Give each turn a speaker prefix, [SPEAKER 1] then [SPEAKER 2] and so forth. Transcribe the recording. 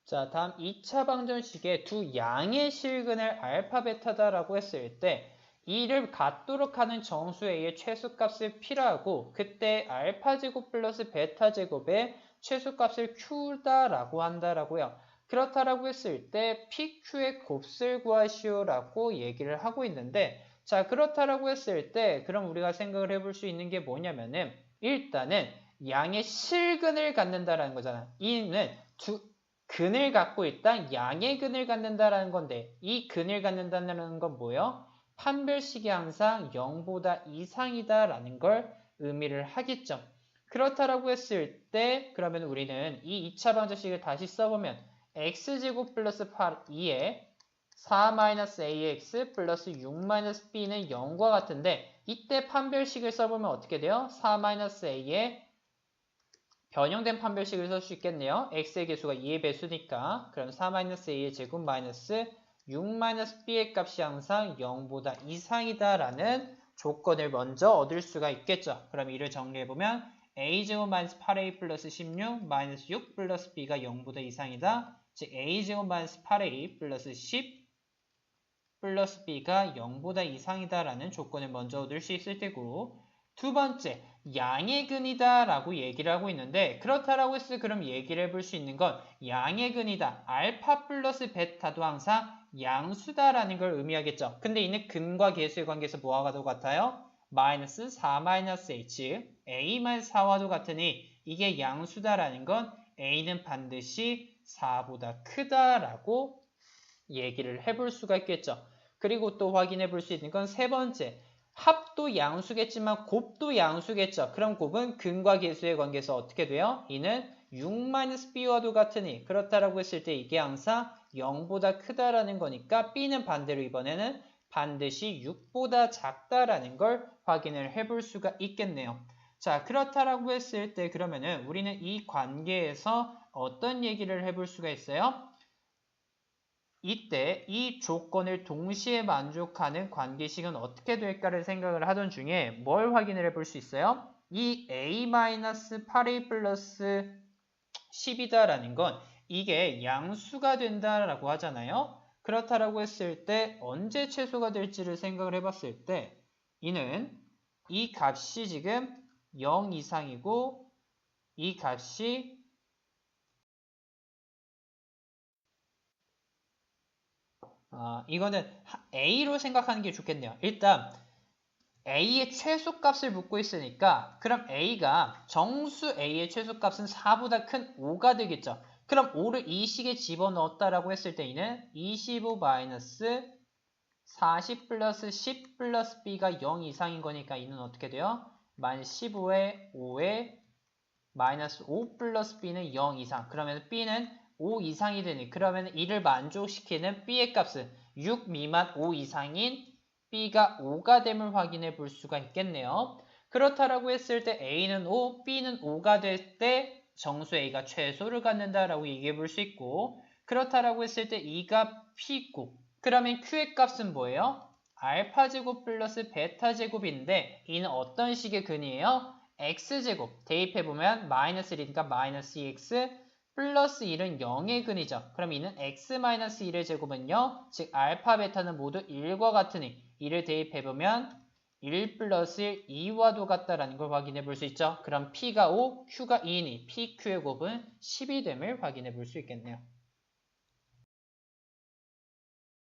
[SPEAKER 1] 자, 다음 2차 방정식에 두 양의 실근을 알파, 베타다라고 했을 때 이를 갖도록 하는 정수 A의 최소값을 P라고 그때 알파 제곱 플러스 베타 제곱의 최소값을 Q다라고 한다라고요. 그렇다라고 했을 때 PQ의 곱을 구하시오라고 얘기를 하고 있는데 자, 그렇다라고 했을 때 그럼 우리가 생각을 해볼 수 있는 게 뭐냐면은 일단은 양의 실근을 갖는다라는 거잖아. 이는 근을 갖고 있다 양의 근을 갖는다라는 건데 이 근을 갖는다는 건 뭐예요? 판별식이 항상 0보다 이상이다라는 걸 의미를 하겠죠. 그렇다라고 했을 때 그러면 우리는 이 2차 방정식을 다시 써보면 x제곱 플러스 2에 4-ax 플러스 6-b는 0과 같은데 이때 판별식을 써보면 어떻게 돼요? 4-a에 변형된 판별식을 쓸 수 있겠네요. x의 개수가 2의 배수니까 그럼 4-a의 제곱 마이너스 6-b의 값이 항상 0보다 이상이다라는 조건을 먼저 얻을 수가 있겠죠. 그럼 이를 정리해보면 a제곱 마이너스 8a 플러스 16 마이너스 6 플러스 b가 0보다 이상이다. 즉 a제곱 마이너스 8a 플러스 10 플러스 b가 0보다 이상이다라는 조건을 먼저 얻을 수 있을 테고 두 번째, 양의 근이다 라고 얘기를 하고 있는데 그렇다라고 했을 때 그럼 얘기를 해볼 수 있는 건 양의 근이다. 알파 플러스 베타도 항상 양수다라는 걸 의미하겠죠. 근데 이는 근과 계수의 관계에서 뭐와 같아요? 마이너스 4 마이너스 a, 즉 a 마이너스 4와도 같으니 이게 양수다라는 건 a는 반드시 4보다 크다라고 얘기를 해볼 수가 있겠죠. 그리고 또 확인해 볼 수 있는 건 세 번째, 합도 양수겠지만 곱도 양수겠죠. 그럼 곱은 근과 계수의 관계에서 어떻게 돼요? 이는 6-b와도 같으니 그렇다라고 했을 때 이게 항상 0보다 크다라는 거니까 b는 반대로 이번에는 반드시 6보다 작다라는 걸 확인을 해볼 수가 있겠네요. 자, 그렇다라고 했을 때 그러면은 우리는 이 관계에서 어떤 얘기를 해볼 수가 있어요? 이때 이 조건을 동시에 만족하는 관계식은 어떻게 될까를 생각을 하던 중에 뭘 확인을 해볼 수 있어요? 이 a-8a 플러스 10이다라는 건 이게 양수가 된다라고 하잖아요. 그렇다라고 했을 때 언제 최소가 될지를 생각을 해봤을 때 이는 이 값이 지금 0 이상이고 이 값이 이거는 A로 생각하는 게 좋겠네요. 일단 A의 최소값을 묻고 있으니까 그럼 A가 정수 A의 최소값은 4보다 큰 5가 되겠죠. 그럼 5를 이 식에 집어넣었다라고 했을 때 이는 25 마이너스 40 플러스 10 플러스 B가 0 이상인 거니까 이는 어떻게 돼요? 마이너스 15에 5에 마이너스 5 플러스 B는 0 이상. 그러면 B는 5 이상이 되니 그러면 이를 만족시키는 B의 값은 6 미만 5 이상인 B가 5가 됨을 확인해 볼 수가 있겠네요. 그렇다라고 했을 때 A는 5, B는 5가 될 때 정수 A가 최소를 갖는다라고 얘기해 볼 수 있고 그렇다라고 했을 때 E가 P고 그러면 Q의 값은 뭐예요? 알파 제곱 플러스 베타 제곱인데 이는 어떤 식의 근이에요? x제곱 대입해보면 마이너스 1이니까 마이너스 2x 플러스 1은 0의 근이죠. 그럼 이는 x 마이너스 1의 제곱은요. 즉 알파 베타는 모두 1과 같으니 이를 대입해보면 1 플러스 1, 2와도 같다라는 걸 확인해 볼 수 있죠. 그럼 p가 5, q가 2이니 pq의 곱은 10이 됨을 확인해 볼 수 있겠네요.